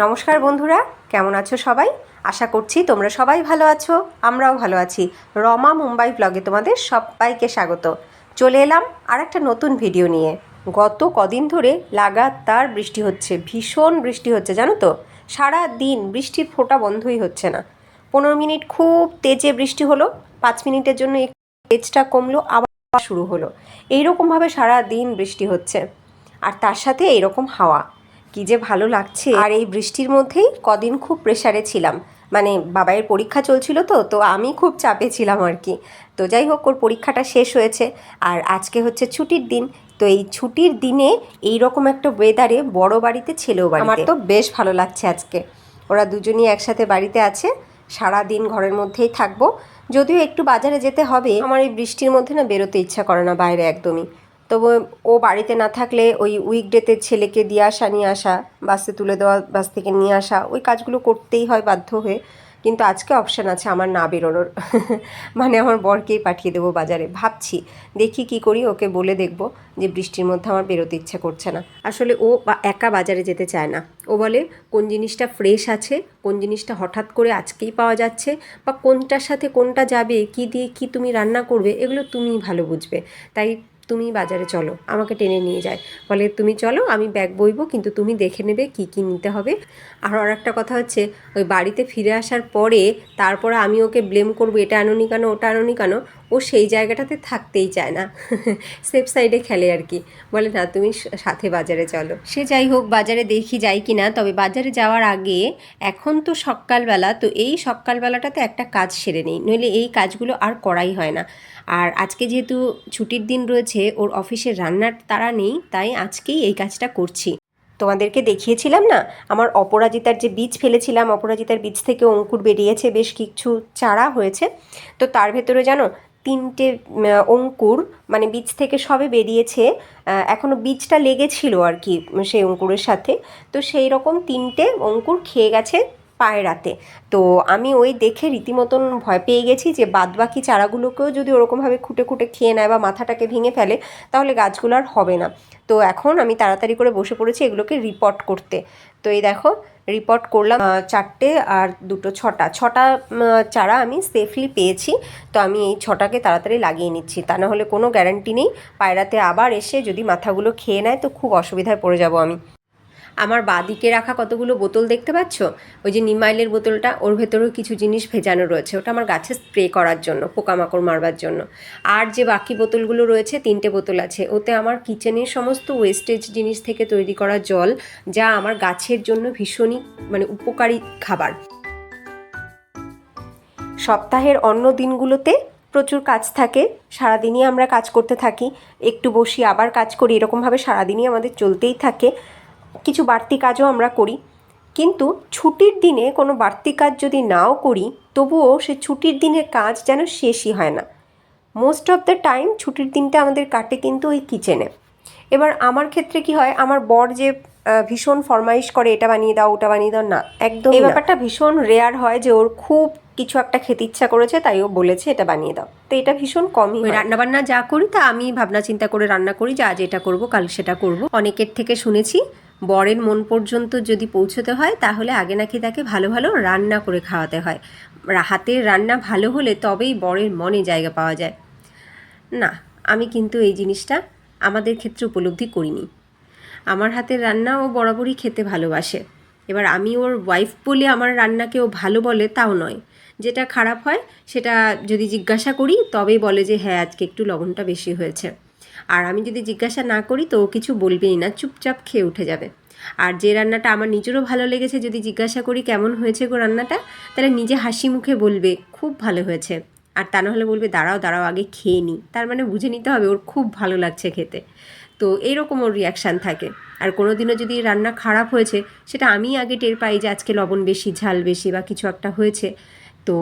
নমস্কার বন্ধুরা, কেমন আছো সবাই? আশা করছি তোমরা সবাই ভালো আছো, আমরাও ভালো আছি। রমা মুম্বাই ব্লগে তোমাদের সবাইকে স্বাগত। চলে এলাম আর একটা নতুন ভিডিও নিয়ে। গত কদিন ধরে লাগাতার বৃষ্টি হচ্ছে, ভীষণ বৃষ্টি হচ্ছে জানো তো। সারা দিন বৃষ্টির ফোঁটা বন্ধই হচ্ছে না। 15 মিনিট খুব তেজে বৃষ্টি হলো, 5 মিনিটের জন্য একটু তেজটা কমলো, আবার শুরু হলো। এইরকমভাবে সারা দিন বৃষ্টি হচ্ছে, আর তার সাথে এইরকম হাওয়া। কী যে ভালো লাগছে। আর এই বৃষ্টির মধ্যেই কদিন খুব প্রেশারে ছিলাম, মানে বাবাইয়ের পরীক্ষা চলছিল তো আমি খুব চাপে ছিলাম আর কি। তো যাই হোক, ওর পরীক্ষাটা শেষ হয়েছে আর আজকে হচ্ছে ছুটির দিন। তো এই ছুটির দিনে এই রকম একটা ওয়েদারে বড় বাড়িতে ছেলেও বাড়িতে, আমার তো বেশ ভালো লাগছে আজকে। ওরা দুজনই একসাথে বাড়িতে আছে, সারা দিন ঘরের মধ্যেই থাকবো। যদিও একটু বাজারে যেতে হবে, আমার এই বৃষ্টির মধ্যে না বেরোতে ইচ্ছা করে না বাইরে একদমই। তবু ও বাড়িতে না থাকলে ওই উইকডেতে ছেলেকে দিয়ে আসা নিয়ে আসা, বাসে তুলে দেওয়া, বাস থেকে নিয়ে আসা, ওই কাজগুলো করতেই হয় বাধ্য হয়ে। কিন্তু আজকে অপশান আছে আমার না বেরোনোর। মানে আমার বরকেই পাঠিয়ে দেবো বাজারে। ভাবছি দেখি কি করি, ওকে বলে দেখব যে বৃষ্টির মধ্যে আমার বেরোতে ইচ্ছা করছে না। আসলে ও একা বাজারে যেতে চায় না। ও বলে কোন জিনিসটা ফ্রেশ আছে, কোন জিনিসটা হঠাৎ করে আজকেই পাওয়া যাচ্ছে, বা কোনটার সাথে কোনটা যাবে, কি দিয়ে কি তুমি রান্না করবে, এগুলো তুমিই ভালো বুঝবে। তাই তুমি বাজারে চলো, আমাকে টেনে নিয়ে যায়। বলে তুমি চলো, আমি ব্যাগ বইবো, কিন্তু তুমি দেখে নেবে কি কি নিতে হবে। আর একটা কথা হচ্ছে, ওই বাড়িতে ফিরে আসার পরে তারপরে আমি ওকে ব্লেম করবো, এটা আনোনি কেন, ওটা আনোনি কেন। ও সেই জায়গাটাতে থাকতেই চায় না, সেফ সাইডে খেলে আর কি। বলে না তুমি সাথে বাজারে চলো। সে যাই হোক, বাজারে দেখি যাই কি না। তবে বাজারে যাওয়ার আগে এখন তো সকালবেলা, তো এই সকালবেলাটাতে একটা কাজ সেরে নেই, নইলে এই কাজগুলো আর করাই হয় না। আর আজকে যেহেতু ছুটির দিন রয়েছে, ওর অফিসের রান্নার তাড়া নেই, তাই আজকেই এই কাজটা করছি। তোমাদেরকে দেখিয়েছিলাম না আমার অপরাজিতার যে বীজ ফেলেছিলাম, অপরাজিতার বীজ থেকে অঙ্কুর বেরিয়েছে, বেশ কিছু চারা হয়েছে। তো তার ভেতরে জানো 3টে অঙ্কুর, মানে বীজ থেকে সবে বেরিয়েছে। এখনও বীজটা লেগেছিল আর কি সেই অঙ্কুরের সাথে। তো সেই রকম 3টে অঙ্কুর খেয়ে গেছে পায়রাতে। তো আমি ওই দেখে রীতিমতন ভয় পেয়ে গেছি যে বাদবাকি চারাগুলোকেও যদি ওরকমভাবে খুঁটে খুঁটে খেয়ে নেয় বা মাথাটাকে ভেঙে ফেলে, তাহলে গাছগুলো আর হবে না। তো এখন আমি তাড়াতাড়ি করে বসে পড়েছি এগুলোকে রিপোর্ট করতে। তো এই দেখো রিপোর্ট করলাম 4টে আর 2টো 6টা চারা আমি সেফলি পেয়েছি। তো আমি এই 6টাকে তাড়াতাড়ি লাগিয়ে নিচ্ছি, তা না হলে কোনো গ্যারান্টি নেই পায়রাতে আবার এসে যদি মাথাগুলো খেয়ে নেয় তো খুব অসুবিধায় পড়ে যাব আমি। আমার বাঁদিকে রাখা কতগুলো বোতল দেখতে পাচ্ছ, ওই যে নিমাইলের বোতলটা, ওর ভেতরেও কিছু জিনিস ভেজানো রয়েছে, ওটা আমার গাছে স্প্রে করার জন্য, পোকামাকড় মারবার জন্য। আর যে বাকি বোতলগুলো রয়েছে, 3টে বোতল আছে, ওতে আমার কিচেনের সমস্ত ওয়েস্টেজ জিনিস থেকে তৈরি করা জল, যা আমার গাছের জন্য ভীষণই মানে উপকারী খাবার। সপ্তাহের অন্য দিনগুলোতে প্রচুর কাজ থাকে, সারাদিনই আমরা কাজ করতে থাকি, একটু বসি আবার কাজ করি, এরকমভাবে সারাদিনই আমাদের চলতেই থাকে। কিছু বাড়তি কাজও আমরা করি, কিন্তু ছুটির দিনে কোনো বাড়তি কাজ যদি নাও করি, তবুও সে ছুটির দিনের কাজ যেন শেষই হয় না। মোস্ট অফ দ্য টাইম ছুটির দিনটা আমাদের কাটে কিন্তু ওই কিচেনে। এবার আমার ক্ষেত্রে কি হয়, আমার বর যে ভীষণ ফরমাইশ করে এটা বানিয়ে দাও ওটা বানিয়ে দাও, না একদম এই ব্যাপারটা ভীষণ রেয়ার হয় যে ওর খুব কিছু একটা খেতে ইচ্ছা করেছে তাই ও বলেছে এটা বানিয়ে দাও। তো এটা ভীষণ কমই হয়। রান্নাবান্না যা করি তা আমি ভাবনা চিন্তা করে রান্না করি, যে আজ এটা করবো কাল সেটা করব। অনেকের থেকে শুনেছি বরের মন পর্যন্ত যদি পৌঁছতে হয় তাহলে আগে নাকি তাকে ভালো ভালো রান্না করে খাওয়াতে হয়। হাতের রান্না ভালো হলে তবেই বরের মনে জায়গা পাওয়া যায়। না, আমি কিন্তু এই জিনিসটা আমাদের ক্ষেত্রে উপলব্ধি করিনি। আমার হাতের রান্না ও বরাবরই খেতে ভালোবাসে। এবার আমি ওর ওয়াইফ বলে আমার রান্নাকে ও ভালো বলে তাও নয়। যেটা খারাপ হয় সেটা যদি জিজ্ঞাসা করি তবেই বলে যে হ্যাঁ আজকে একটু লবণটা বেশি হয়েছে। আর আমি যদি জিজ্ঞাসা না করি তো ও কিছু বলবেই না, চুপচাপ খেয়ে উঠে যাবে। আর যে রান্নাটা আমার নিজেরও ভালো লেগেছে যদি জিজ্ঞাসা করি কেমন হয়েছে গো রান্নাটা, তাহলে নিজে হাসি মুখে বলবে খুব ভালো হয়েছে। আর তা নাহলে বলবে দাঁড়াও দাঁড়াও আগে খেয়ে নিই, তার মানে বুঝে নিতে হবে ওর খুব ভালো লাগছে খেতে। তো এইরকম ওর রিয়াকশান থাকে। আর কোনো দিনও যদি রান্না খারাপ হয়েছে সেটা আমি আগে টের পাই যে আজকে লবণ বেশি, ঝাল বেশি বা কিছু একটা হয়েছে। তো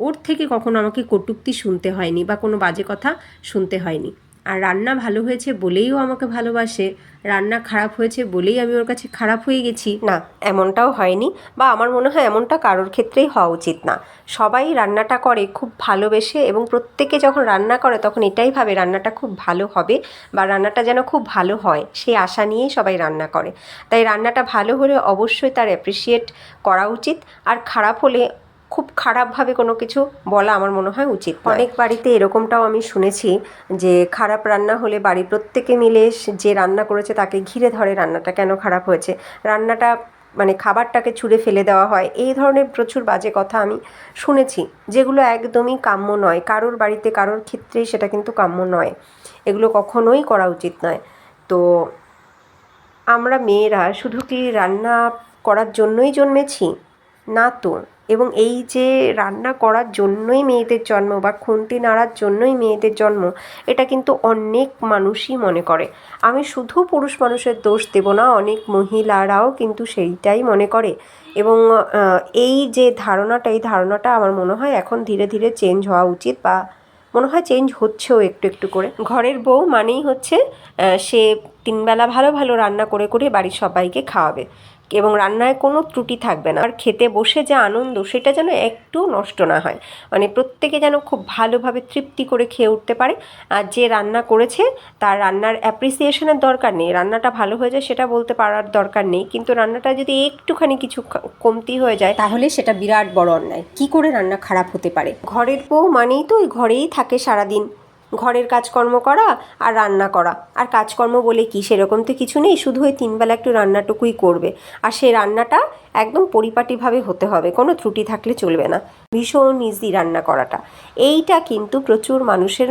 ওর থেকে কখনো আমাকে কটূক্তি শুনতে হয়নি বা কোনো বাজে কথা শুনতে হয়নি। আর রান্না ভালো হয়েছে বলেই ও আমাকে ভালোবাসে, রান্না খারাপ হয়েছে বলেই আমি ওর কাছে খারাপ হয়ে গেছি, না, এমনটাও হয়নি। বা আমার মনে হয় এমনটা কারোর ক্ষেত্রেই হওয়া উচিত না। সবাই রান্নাটা করে খুব ভালোবেসে, এবং প্রত্যেকে যখন রান্না করে তখন এটাই ভাবে রান্নাটা খুব ভালো হবে বা রান্নাটা যেন খুব ভালো হয়, সেই আশা নিয়েই সবাই রান্না করে। তাই রান্নাটা ভালো হলে অবশ্যই তার অ্যাপ্রিসিয়েট করা উচিত, আর খারাপ হলে খুব খারাপভাবে কোনো কিছু বলা আমার মনে হয় উচিত। অনেক বাড়িতে এরকমটাও আমি শুনেছি যে খারাপ রান্না হলে বাড়ির প্রত্যেকে মিলে যে রান্না করেছে তাকে ঘিরে ধরে রান্নাটা কেন খারাপ হয়েছে, রান্নাটা মানে খাবারটাকে ছুঁড়ে ফেলে দেওয়া হয়, এই ধরনের প্রচুর বাজে কথা আমি শুনেছি, যেগুলো একদমই কাম্য নয়। কারোর বাড়িতে কারোর ক্ষেত্রেই সেটা কিন্তু কাম্য নয়, এগুলো কখনোই করা উচিত নয়। তো আমরা মেয়েরা শুধু কি রান্না করার জন্যই জন্মেছি? না তো। এবং এই যে রান্না করার জন্যই মেয়েদের জন্ম বা খুন্তি নাড়ার জন্যই মেয়েদের জন্ম, এটা কিন্তু অনেক মানুষই মনে করে। আমি শুধু পুরুষ মানুষের দোষ দেব না, অনেক মহিলারাও কিন্তু সেইটাই মনে করে। এবং এই যে ধারণাটা, এই ধারণাটা আমার মনে হয় এখন ধীরে ধীরে চেঞ্জ হওয়া উচিত, বা মনে হয় চেঞ্জ হচ্ছেও একটু একটু করে। ঘরের বউ মানেই হচ্ছে সে তিনবেলা ভালো ভালো রান্না করে করে বাড়ির সবাইকে খাওয়াবে, এবং রান্নায় কোনো ত্রুটি থাকবে না। আর খেতে বসে যে আনন্দ, সেটা যেন একটু নষ্ট না হয়, মানে প্রত্যেকে যেন খুব ভালোভাবে তৃপ্তি করে খেয়ে উঠতে পারে। আর যে রান্না করেছে তার রান্নার অ্যাপ্রিসিয়েশনের দরকার নেই, রান্নাটা ভালো হয়ে যায় সেটা বলতে পারার দরকার নেই, কিন্তু রান্নাটা যদি একটুখানি কিছু কমতি হয়ে যায় তাহলে সেটা বিরাট বড় অন্যায়। কী করে রান্না খারাপ হতে পারে? ঘরের বউ মানেই তো ওই ঘরেই থাকে সারাদিন, ঘরের কাজকর্ম করা আর রান্না করা। আর কাজকর্ম বলে কি সেরকম তো কিছু নেই, শুধু ওই তিনবেলা একটু রান্নাটুকুই করবে। আর সেই রান্নাটা একদম পরিপাটিভাবে হতে হবে, কোনো ত্রুটি থাকলে চলবে না। ভীষণ ইজি রান্না করাটা, এইটা কিন্তু প্রচুর মানুষের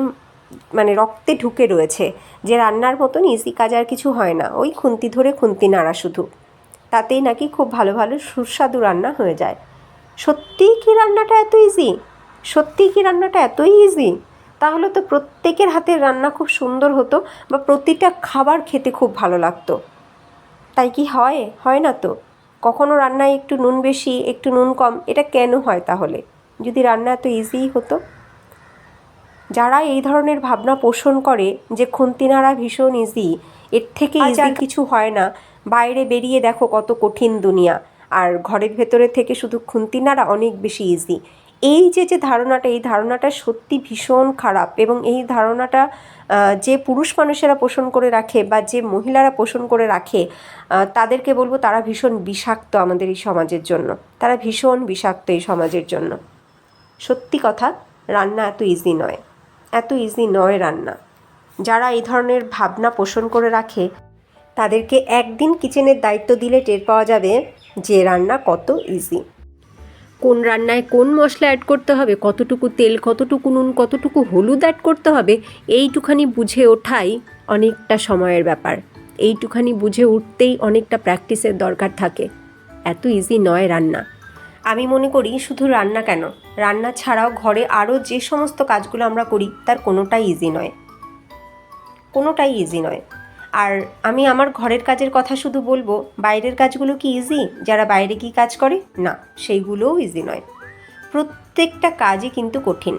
মানে রক্তে ঢুকে রয়েছে, যে রান্নার মতন ইজি কাজ আর কিছু হয় না, ওই খুন্তি ধরে খুন্তি নাড়া শুধু, তাতেই নাকি খুব ভালো ভালো সুস্বাদু রান্না হয়ে যায়। সত্যিই কি রান্নাটা এত ইজি? সত্যিই কি রান্নাটা এতই ইজি? তাহলে তো প্রত্যেকের হাতের রান্না খুব সুন্দর হতো, বা প্রতিটা খাবার খেতে খুব ভালো লাগতো। তাই কি হয়? হয় না তো। কখনো রান্নায় একটু নুন বেশি, একটু নুন কম, এটা কেন হয় তাহলে, যদি রান্না এত ইজিই হতো? যারা এই ধরনের ভাবনা পোষণ করে যে খুন্তি নাড়া ভীষণ ইজি, এর থেকে ইজি কিছু হয় না, বাইরে বেরিয়ে দেখো কত কঠিন দুনিয়া, আর ঘরের ভেতরে থেকে শুধু খুন্তি নাড়া অনেক বেশি ইজি, এই যে যে ধারণাটা, এই ধারণাটা সত্যি ভীষণ খারাপ। এবং এই ধারণাটা যে পুরুষ মানুষেরা পোষণ করে রাখে বা যে মহিলারা পোষণ করে রাখে, তাদেরকে বলবো তারা ভীষণ বিষাক্ত আমাদের এই সমাজের জন্য, তারা ভীষণ বিষাক্ত এই সমাজের জন্য। সত্যি কথা, রান্না এত ইজি নয়, এত ইজি নয় রান্না। যারা এই ধরনের ভাবনা পোষণ করে রাখে তাদেরকে একদিন কিচেনের দায়িত্ব দিলে টের পাওয়া যাবে যে রান্না কত ইজি। কোন রান্নায় কোন মশলা অ্যাড করতে হবে, কতটুকু তেল, কতটুকু নুন, কতটুকু হলুদ অ্যাড করতে হবে, এইটুখানি বুঝে ওঠাই অনেকটা সময়ের ব্যাপার। এইটুখানি বুঝে উঠতেই অনেকটা প্র্যাকটিসের দরকার থাকে। এত ইজি নয় রান্না। আমি মনে করি শুধু রান্না কেন, রান্না ছাড়াও ঘরে আরও যে সমস্ত কাজগুলো আমরা করি তার কোনোটাই ইজি নয়, কোনোটাই ইজি নয়। আর আমি আমার ঘরের কাজের কথা শুধু বলবো, বাইরের কাজগুলো কি ইজি? যারা বাইরে কি কাজ করে, না, সেইগুলোও ইজি নয়। প্রত্যেকটা কাজই কিন্তু কঠিন,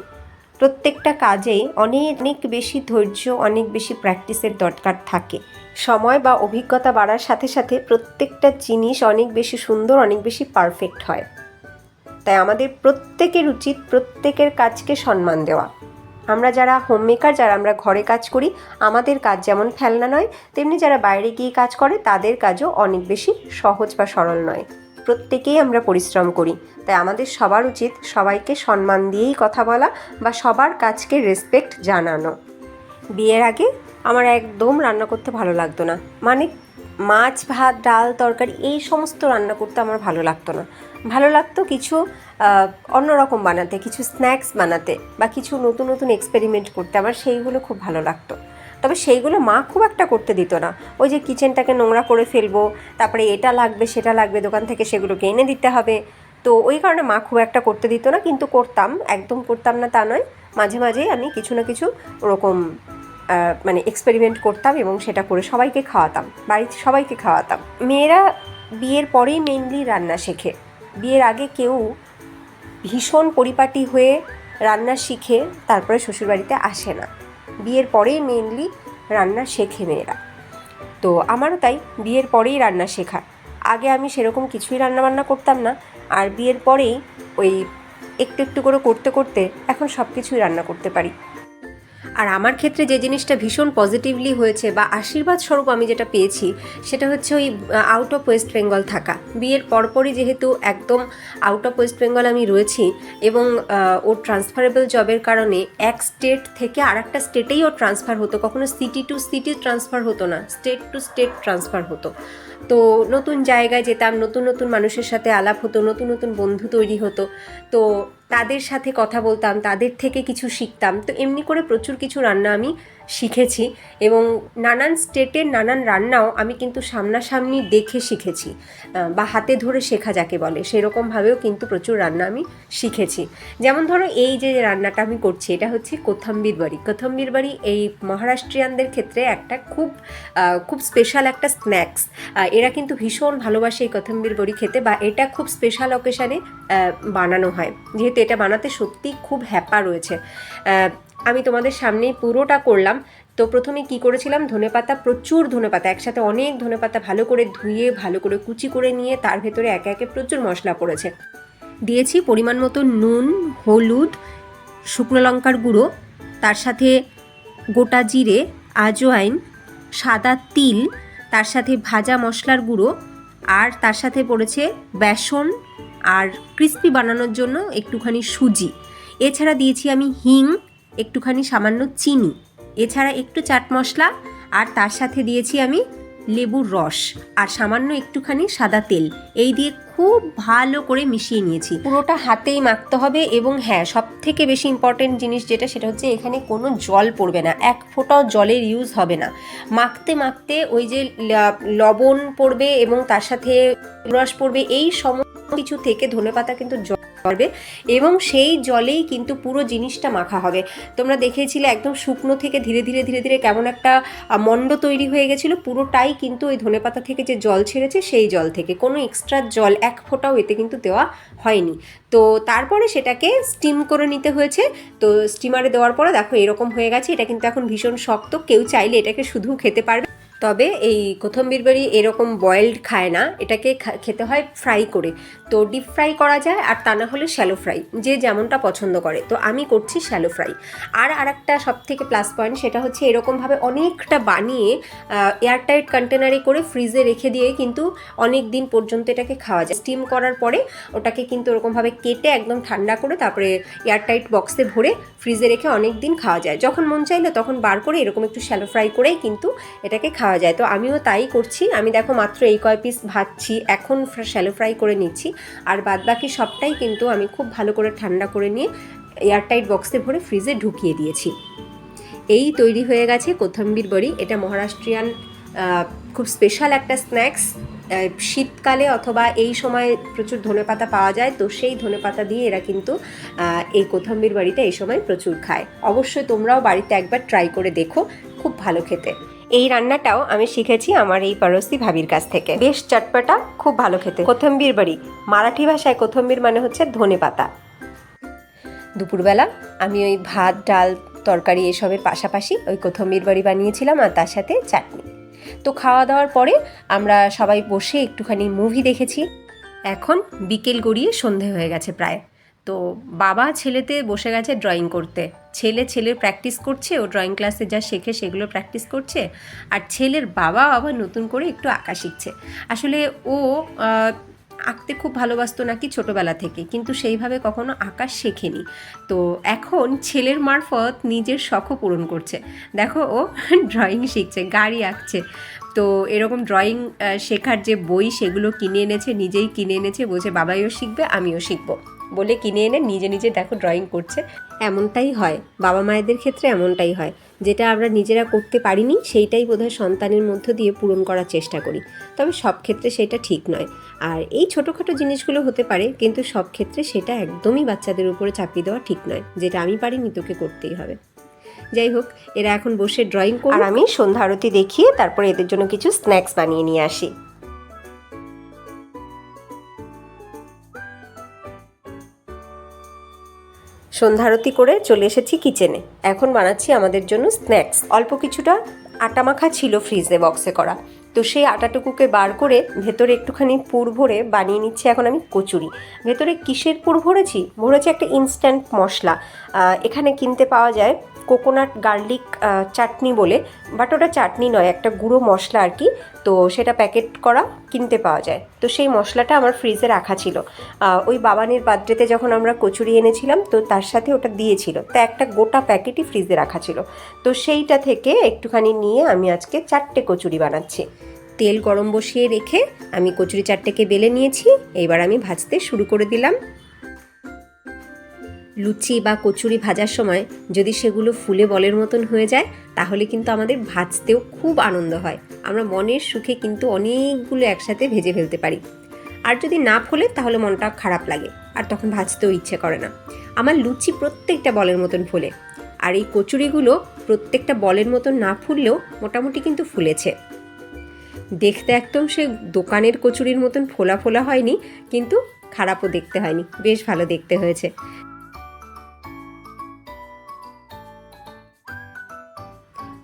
প্রত্যেকটা কাজেই অনেক বেশি ধৈর্য, অনেক বেশি প্র্যাকটিসের দরকার থাকে। সময় বা অভিজ্ঞতা বাড়ার সাথে সাথে প্রত্যেকটা জিনিস অনেক বেশি সুন্দর, অনেক বেশি পারফেক্ট হয়। তাই আমাদের প্রত্যেকের উচিত প্রত্যেকের কাজকে সম্মান দেওয়া। আমরা যারা হোম মেকার, যারা আমরা ঘরে কাজ করি, আমাদের কাজ যেমন ফেলনা নয়, তেমনি যারা বাইরে গিয়ে কাজ করে তাদের কাজও অনেক বেশি সহজ বা সরল নয়। প্রত্যেকেই আমরা পরিশ্রম করি, তাই আমাদের সবার উচিত সবাইকে সম্মান দিয়েই কথা বলা বা সবার কাজকে রেসপেক্ট জানানো। বিয়ের আগে আমার একদম রান্না করতে ভালো লাগতো না, মানে মাছ ভাত ডাল তরকারি এই সমস্ত রান্না করতে আমার ভালো লাগতো না। ভালো লাগতো কিছু অন্যরকম বানাতে, কিছু স্ন্যাক্স বানাতে, বা কিছু নতুন নতুন এক্সপেরিমেন্ট করতে, আমার সেইগুলো খুব ভালো লাগতো। তবে সেইগুলো মা খুব একটা করতে দিত না। ওই যে কিচেনটাকে নোংরা করে ফেলবো, তারপরে এটা লাগবে সেটা লাগবে, দোকান থেকে সেগুলোকে এনে দিতে হবে, তো ওই কারণে মা খুব একটা করতে দিত না। কিন্তু করতাম, একদম করতাম না তা নয়, মাঝে মাঝেই আমি কিছু না কিছু ওরকম মানে এক্সপেরিমেন্ট করতাম এবং সেটা করে সবাইকে খাওয়াতাম, বাড়িতে সবাইকে খাওয়াতাম। মেয়েরা বিয়ের পরেই মেইনলি রান্না শেখে, বিয়ের আগে কেউ ভীষণ পরিপাটি হয়ে রান্না শিখে তারপরে শ্বশুরবাড়িতে আসে না। বিয়ের পরেই মেনলি রান্না শেখে মেয়েরা। তো আমারও তাই, বিয়ের পরেই রান্না শেখা। আগে আমি সেরকম কিছুই রান্নাবান্না করতাম না, আর বিয়ের পরেই ওই একটু একটু করে করতে করতে এখন সব কিছুই রান্না করতে পারি। আর আমার ক্ষেত্রে যে জিনিসটা ভীষণ পজিটিভলি হয়েছে বা আশীর্বাদ স্বরূপ আমি যেটা পেয়েছি, সেটা হচ্ছে ওই আউট অফ ওয়েস্ট বেঙ্গল থাকা। বিয়ের পরপরই যেহেতু একদম আউট অফ ওয়েস্ট বেঙ্গল আমি রয়েছি, এবং ওর ট্রান্সফারেবল জবের কারণে এক স্টেট থেকে আর একটা স্টেটেই ওর ট্রান্সফার হতো, কখনো সিটি টু সিটি ট্রান্সফার হতো না, স্টেট টু স্টেট ট্রান্সফার হতো। তো নতুন জায়গায় যেতাম, নতুন নতুন মানুষের সাথে আলাপ হতো, নতুন নতুন বন্ধু তৈরি হতো, তো তাদের সাথে কথা বলতাম, তাদের থেকে কিছু শিখতাম। তো এমনি করে প্রচুর কিছু রান্না আমি শিখেছি, এবং নানান স্টেটের নানান রান্নাও আমি কিন্তু সামনাসামনি দেখে শিখেছি, বা হাতে ধরে শেখা যাকে বলে, সেরকমভাবেও কিন্তু প্রচুর রান্না আমি শিখেছি। যেমন ধরো এই যে রান্নাটা আমি করছি, এটা হচ্ছে কোথম্বির বড়ি। কোথম্বির বড়ি এই মহারাষ্ট্রিয়ানদের ক্ষেত্রে একটা খুব স্পেশাল একটা স্ন্যাক্স। এরা কিন্তু ভীষণ ভালোবাসে এই কোথম্বির বড়ি খেতে, বা এটা খুব স্পেশাল অকেশানে বানানো হয়, যেহেতু এটা বানাতে সত্যি খুব হ্যাপা রয়েছে। আমি তোমাদের সামনেই পুরোটা করলাম। তো প্রথমে কি করেছিলাম, ধনেপাতা, প্রচুর ধনেপাতা, একসাথে অনেক ধনেপাতা ভালো করে ধুয়ে ভালো করে কুচি করে নিয়ে তার ভেতরে একে একে প্রচুর মশলা পড়েছে। দিয়েছি পরিমাণ মতো নুন, হলুদ, শুকনো লঙ্কার গুঁড়ো, তার সাথে গোটা জিরে, আজওয়াইন, সাদা তিল, তার সাথে ভাজা মশলার গুঁড়ো, আর তার সাথে পড়েছে বেসন, আর ক্রিস্পি বানানোর জন্য একটুখানি সুজি। এছাড়া দিয়েছি আমি হিং, একটুখানি সামান্য চিনি, এছাড়া একটু চাট মশলা, আর তার সাথে দিয়েছি আমি লেবুর রস, আর সামান্য একটুখানি সাদা তেল। এই দিয়ে খুব ভালো করে মিশিয়ে নিয়েছি। পুরোটা হাতেই মাখতে হবে, এবং হ্যাঁ, সব থেকে বেশি ইম্পর্টেন্ট জিনিস যেটা, সেটা হচ্ছে এখানে কোনো জল পড়বে না, এক ফোঁটাও জলের ইউজ হবে না। মাখতে মাখতে ওই যে লবণ পড়বে এবং তার সাথে রস পড়বে, এই সমস্ত কিছু থেকে ধনেপাতা কিন্তু জল পড়বে, এবং সেই জলেই কিন্তু পুরো জিনিসটা মাখা হবে। তোমরা দেখেছিলে একদম শুকনো থেকে ধীরে ধীরে ধীরে ধীরে কেমন একটা মণ্ড তৈরি হয়ে গেছিলো, পুরোটাই কিন্তু ওই ধনেপাতা থেকে যে জল ছেড়েছে সেই জল থেকে, কোনো এক্সট্রা জল এক ফোঁটাও এতে কিন্তু দেওয়া হয়নি। তো তারপরে সেটাকে স্টিম করে নিতে হয়েছে। তো স্টিমারে দেওয়ার পরে দেখো এরকম হয়ে গেছে। এটা কিন্তু এখন ভীষণ শক্ত, কেউ চাইলে এটাকে শুধু খেতে পারবে, তবে এই কোথম্বির বড়ি এরকম বয়েলড খায় না, এটাকে খেতে হয় ফ্রাই করে। তো ডিপ ফ্রাই করা যায়, আর তা না হলে শ্যালো ফ্রাই, যে যেমনটা পছন্দ করে। তো আমি করছি শ্যালো ফ্রাই। আর একটা সব থেকে প্লাস পয়েন্ট, সেটা হচ্ছে এরকমভাবে অনেকটা বানিয়ে এয়ারটাইট কন্টেনারে করে ফ্রিজে রেখে দিয়ে কিন্তু অনেক দিন পর্যন্ত এটাকে খাওয়া যায়। স্টিম করার পরে ওটাকে কিন্তু ওরকমভাবে কেটে একদম ঠান্ডা করে তারপরে এয়ারটাইট বক্সে ভরে ফ্রিজে রেখে অনেক দিন খাওয়া যায়। যখন মন চাইলো তখন বার করে এরকম একটু শ্যালো ফ্রাই করেই কিন্তু এটাকে খাওয়া যায়। তো আমিও তাই করছি। আমি দেখো মাত্র এই কয় পিস ভাজছি, এখন শ্যালো ফ্রাই করে নিচ্ছি, আর বাদবাকি সবটাই কিন্তু আমি খুব ভালো করে ঠান্ডা করে নিয়ে এয়ারটাইট বক্সে ভরে ফ্রিজে ঢুকিয়ে দিয়েছি। এই তৈরি হয়ে গেছে কোথম্বির বড়ি। এটা মহারাষ্ট্রিয়ান খুব স্পেশাল একটা স্ন্যাক্স। শীতকালে অথবা এই সময় প্রচুর ধনেপাতা পাওয়া যায়, তো সেই ধনেপাতা দিয়ে এরা কিন্তু এই কোথম্বির বড়িটা এই সময় প্রচুর খায়। অবশ্যই তোমরাও বাড়িতে একবার ট্রাই করে দেখো, খুব ভালো খেতে। এই রান্নাটাও আমি শিখেছি আমার এই পড়োশি ভাবির কাছ থেকে, বেশ চটপটা, খুব ভালো খেতে। কোথম্বির বড়ি, মারাঠি ভাষায় কোথম্বির মানে হচ্ছে ধনেপাতা। দুপুরবেলা আমি ওই ভাত, ডাল, তরকারি এসবের পাশাপাশি ওই কোথম্বির বড়ি বানিয়েছিলাম, আর তার সাথে চাটনি। তো খাওয়া দাওয়ার পরে আমরা সবাই বসে একটুখানি মুভি দেখেছি। এখন বিকেল গড়িয়ে সন্ধে হয়ে গেছে প্রায়। তো বাবা ছেলেতে বসে গেছে ড্রয়িং করতে। ছেলের প্র্যাকটিস করছে, ও ড্রয়িং ক্লাসে যা শেখে সেগুলো প্র্যাকটিস করছে, আর ছেলের বাবা আবার নতুন করে একটু আঁকা শিখছে। আসলে ও আঁকতে খুব ভালোবাসতো নাকি ছোটোবেলা থেকে, কিন্তু সেইভাবে কখনো আঁকা শেখেনি। তো এখন ছেলের মারফত নিজের শখও পূরণ করছে। দেখো ও ড্রয়িং শিখছে, গাড়ি আঁকছে। তো এরকম ড্রয়িং শেখার যে বই সেগুলো কিনে এনেছে, নিজেই কিনে এনেছে, বলছে বাবাইও শিখবে আমিও শিখবো বলে কিনে এনে নিজে নিজে দেখো ড্রয়িং করছে। এমনটাই হয়, বাবা মায়েদের ক্ষেত্রে এমনটাই হয়, যেটা আমরা নিজেরা করতে পারিনি সেইটাই বোধহয় সন্তানের মধ্য দিয়ে পূরণ করার চেষ্টা করি। তবে সব ক্ষেত্রে সেটা ঠিক নয়। আর এই ছোটোখাটো জিনিসগুলো হতে পারে, কিন্তু সব ক্ষেত্রে সেটা একদমই বাচ্চাদের উপরে চাপিয়ে দেওয়া ঠিক নয়, যেটা আমি পারিনি তোকে করতেই হবে। যাই হোক, এরা এখন বসে ড্রয়িং করে, আর আমি সন্ধ্যা আরতি দেখিয়ে তারপরে এদের জন্য কিছু স্ন্যাক্স বানিয়ে নিয়ে আসি। সন্ধ্যারতি করে চলে এসেছি কিচেনে। এখন বানাচ্ছি আমাদের জন্য স্ন্যাক্স। অল্প কিছুটা আটা মাখা ছিল ফ্রিজে বক্সে করা, তো সেই আটাটুকুকে বার করে ভেতরে একটুখানি পুর ভরে বানিয়ে নিচ্ছি এখন আমি কচুরি। ভেতরে কিসের পুর ভরেছি? একটা ইনস্ট্যান্ট মশলা। এখানে কিনতে পাওয়া যায় কোকোনাট গার্লিক চাটনি বলে, বাট ওটা চাটনি নয়, একটা গুঁড়ো মশলা আর কি। তো সেটা প্যাকেট করা কিনতে পাওয়া যায়। তো সেই মশলাটা আমার ফ্রিজে রাখা ছিল। ওই বাবানির বার্থডেতে যখন আমরা কচুরি এনেছিলাম, তো তার সাথে ওটা দিয়েছিল, তো একটা গোটা প্যাকেটই ফ্রিজে রাখা ছিল। তো সেইটা থেকে একটুখানি নিয়ে আমি আজকে 4টে কচুরি বানাচ্ছি। তেল গরম বসিয়ে রেখে আমি কচুরি 4টেকে বেলে নিয়েছি। এইবার আমি ভাজতে শুরু করে দিলাম। লুচি বা কচুরি ভাজার সময় যদি সেগুলো ফুলে বলের মতন হয়ে যায়, তাহলে কিন্তু আমাদের ভাজতেও খুব আনন্দ হয়। আমরা মনের সুখে কিন্তু অনেকগুলো একসাথে ভেজে ফেলতে পারি। আর যদি না ফোলে তাহলে মনটা খারাপ লাগে, আর তখন ভাজতেও ইচ্ছে করে না। আমার লুচি প্রত্যেকটা বলের মতন ফোলে, আর এই কচুরিগুলো প্রত্যেকটা বলের মতন না ফুললেও মোটামুটি কিন্তু ফুলেছে। দেখতে একদম সে দোকানের কচুরির মতন ফোলা ফোলা হয়নি, কিন্তু খারাপও দেখতে হয়নি, বেশ ভালো দেখতে হয়েছে।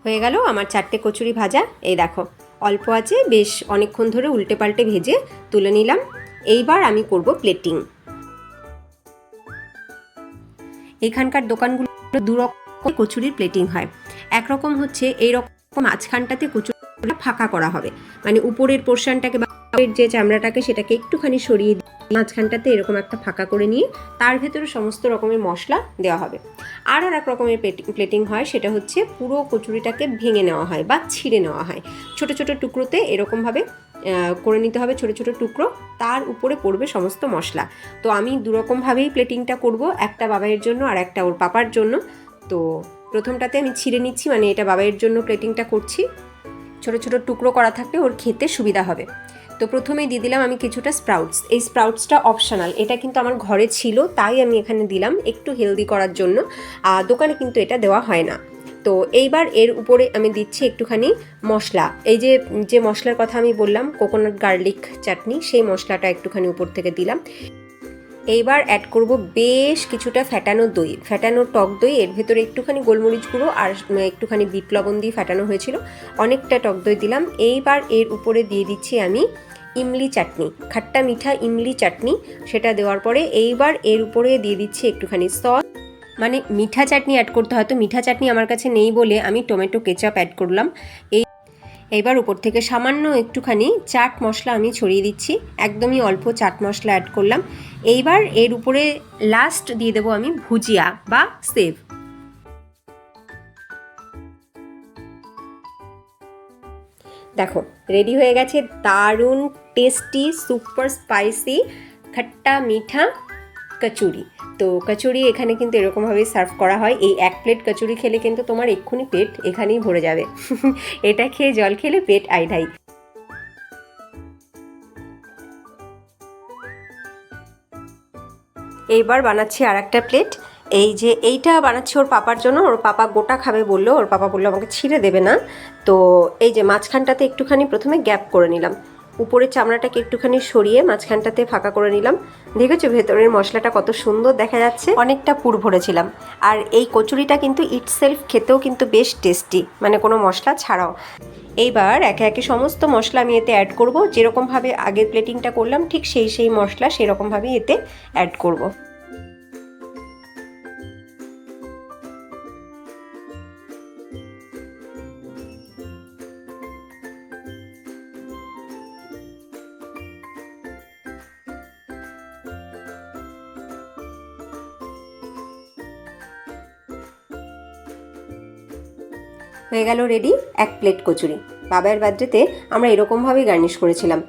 হয়ে গেল আমার 4টে কচুরি ভাজা। এই দেখো, অল্প আছে, বেশ অনেকক্ষণ ধরে উল্টে পাল্টে ভেজে তুলে নিলাম। এইবার আমি করব প্লেটিং। এখানকার দোকানগুলো দুরকম কচুরির প্লেটিং হয়। একরকম হচ্ছে এইরকম মাঝখানটাতে কচুরি ফাঁকা করা হবে, মানে উপরের পোর্শনটাকে বা যে চামড়াটাকে সেটাকে একটুখানি সরিয়ে দিয়ে মাঝখানটাতে এরকম একটা ফাঁকা করে নিয়ে তার ভেতরে সমস্ত রকমের মশলা দেওয়া হবে। আর এক রকমের প্লেটিং হয়, সেটা হচ্ছে পুরো কচুরিটাকে ভেঙে নেওয়া হয় বা ছিঁড়ে নেওয়া হয়। ছোট ছোট টুকরোতে এরকমভাবে করে নিতে হবে, ছোট ছোট টুকরো, তার উপরে পড়বে সমস্ত মশলা। তো আমি দুরকমভাবেই প্লেটিংটা করব, একটা বাবাইয়ের জন্য আর একটা ওর পাপার জন্য। তো প্রথমটাতে আমি ছিঁড়ে নিচ্ছি, মানে এটা বাবাইয়ের জন্য প্লেটিংটা করছি। ছোট ছোট টুকরো করা থাকলে ওর খেতে সুবিধা হবে। তো প্রথমেই দিয়ে দিলাম আমি কিছুটা স্প্রাউটস। এই স্প্রাউটসটা অপশনাল, এটা কিন্তু আমার ঘরে ছিল তাই আমি এখানে দিলাম একটু হেলদি করার জন্য। দোকানে কিন্তু এটা দেওয়া হয় না। তো এইবার এর উপরে আমি দিচ্ছি একটুখানি মশলা। এই যে মশলার কথা আমি বললাম, কোকোনাট গার্লিক চাটনি, সেই মশলাটা একটুখানি উপর থেকে দিলাম। এইবার অ্যাড করব বেশ কিছুটা ফ্যাটানো দই, ফ্যাটানো টক দই। এর ভেতরে একটুখানি গোলমরিচ গুঁড়ো আর একটুখানি বিট লবণ দিয়ে ফ্যাটানো হয়েছিল, অনেকটা টক দই দিলাম। এইবার এর উপরে দিয়ে দিচ্ছি আমি ইমলি চাটনি, খাট্টা মিঠা ইমলি চাটনি, সেটা দেওয়ার পরে এইবার এর উপরে দিয়ে দিচ্ছি একটুখানি সস, মানে মিঠা চাটনি অ্যাড করতে, হয়তো মিঠা চাটনি আমার কাছে নেই বলে আমি টমেটো কেচাপ অ্যাড করলাম। এইবার উপর থেকে সামান্য একটুখানি চাট মশলা আমি ছড়িয়ে দিচ্ছি, একদমই অল্প চাট মশলা অ্যাড করলাম। এইবার এর উপরে লাস্ট দিয়ে দেবো আমি ভুজিয়া বা সেভ। দেখো রেডি হয়ে গেছে দারুণ টেস্টি সুপার স্পাইসি খাট্টা মিঠা কচুরি। তো কচুরি এখানে কিন্তু এরকমভাবেই সার্ভ করা হয়। এই 1 প্লেট কচুরি খেলে কিন্তু তোমার এক্ষুনি পেট এখানেই ভরে যাবে। এটা খেয়ে জল খেলে পেট আইঢাই। এইবার বানাচ্ছি আর একটা প্লেট। এইটা বানাচ্ছি ওর পাপার জন্য। ওর পাপা গোটা খাবে বললো, ওর পাপা বললো আমাকে ছিঁড়ে দেবে না। তো এই যে মাঝখানটাতে একটুখানি প্রথমে গ্যাপ করে নিলাম, উপরের চামড়াটাকে একটুখানি সরিয়ে মাঝখানটাতে ফাঁকা করে নিলাম। দেখেছো ভেতরের মশলাটা কত সুন্দর দেখা যাচ্ছে, অনেকটা পুর ভরেছিলাম। আর এই কচুরিটা কিন্তু ইটসেলফ খেতেও কিন্তু বেশ টেস্টি, মানে কোনো মশলা ছাড়াও। এইবার একে একে সমস্ত মশলা আমি এতে অ্যাড করব, যেরকমভাবে আগের প্লেটিংটা করলাম ঠিক সেই মশলা সেরকমভাবেই এতে অ্যাড করব। হয়ে গেল রেডি 1 প্লেট কচুরি। বাবার বার্থডেতে আমরা এরকমভাবেই গার্নিশ করেছিলাম।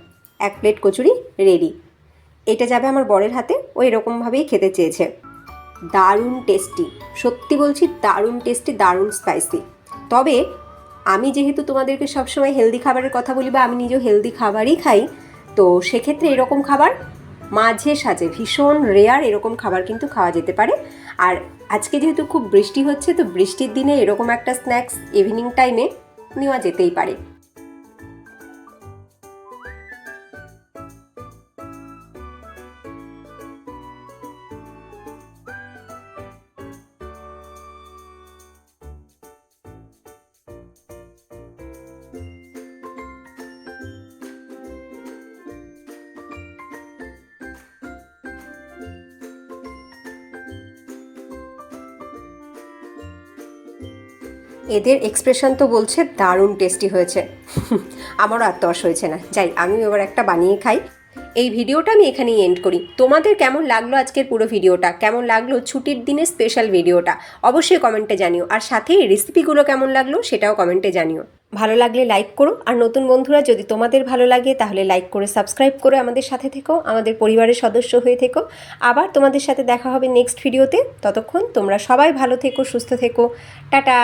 1 প্লেট কচুরি রেডি। এটা যাবে আমার বরের হাতে, ও এরকমভাবেই খেতে চেয়েছে। দারুণ টেস্টি, সত্যি বলছি দারুণ টেস্টি, দারুণ স্পাইসি। তবে আমি যেহেতু তোমাদেরকে সবসময় হেলদি খাবারের কথা বলি, বা আমি নিজেও হেলদি খাবারই খাই, তো সেক্ষেত্রে এরকম খাবার মাঝে সাঝে ভীষণ রেয়ার এরকম খাবার কিন্তু খাওয়া যেতে পারে। আর আজকে যেহেতু খুব বৃষ্টি হচ্ছে, তো বৃষ্টির দিনে এরকম একটা স্ন্যাক্স ইভিনিং টাইমে নেওয়া যেতেই পারে। এদের এক্সপ্রেশন তো বলছে দারুণ টেস্টি হয়েছে। আমারও আর তর্স হয়েছে না, যাই আমিও এবার একটা বানিয়ে খাই। এই ভিডিওটা আমি এখানেই এন্ড করি। তোমাদের কেমন লাগলো আজকের পুরো ভিডিওটা, কেমন লাগলো ছুটির দিনের স্পেশাল ভিডিওটা অবশ্যই কমেন্টে জানিও, আর সাথে রেসিপিগুলো কেমন লাগলো সেটাও কমেন্টে জানিও। ভালো লাগলে লাইক করো, আর নতুন বন্ধুরা যদি তোমাদের ভালো লাগে তাহলে লাইক করে সাবস্ক্রাইব করে আমাদের সাথে থেকো, আমাদের পরিবারের সদস্য হয়ে থেকো। আবার তোমাদের সাথে দেখা হবে নেক্সট ভিডিওতে। ততক্ষণ তোমরা সবাই ভালো থেকো, সুস্থ থেকো। টাটা।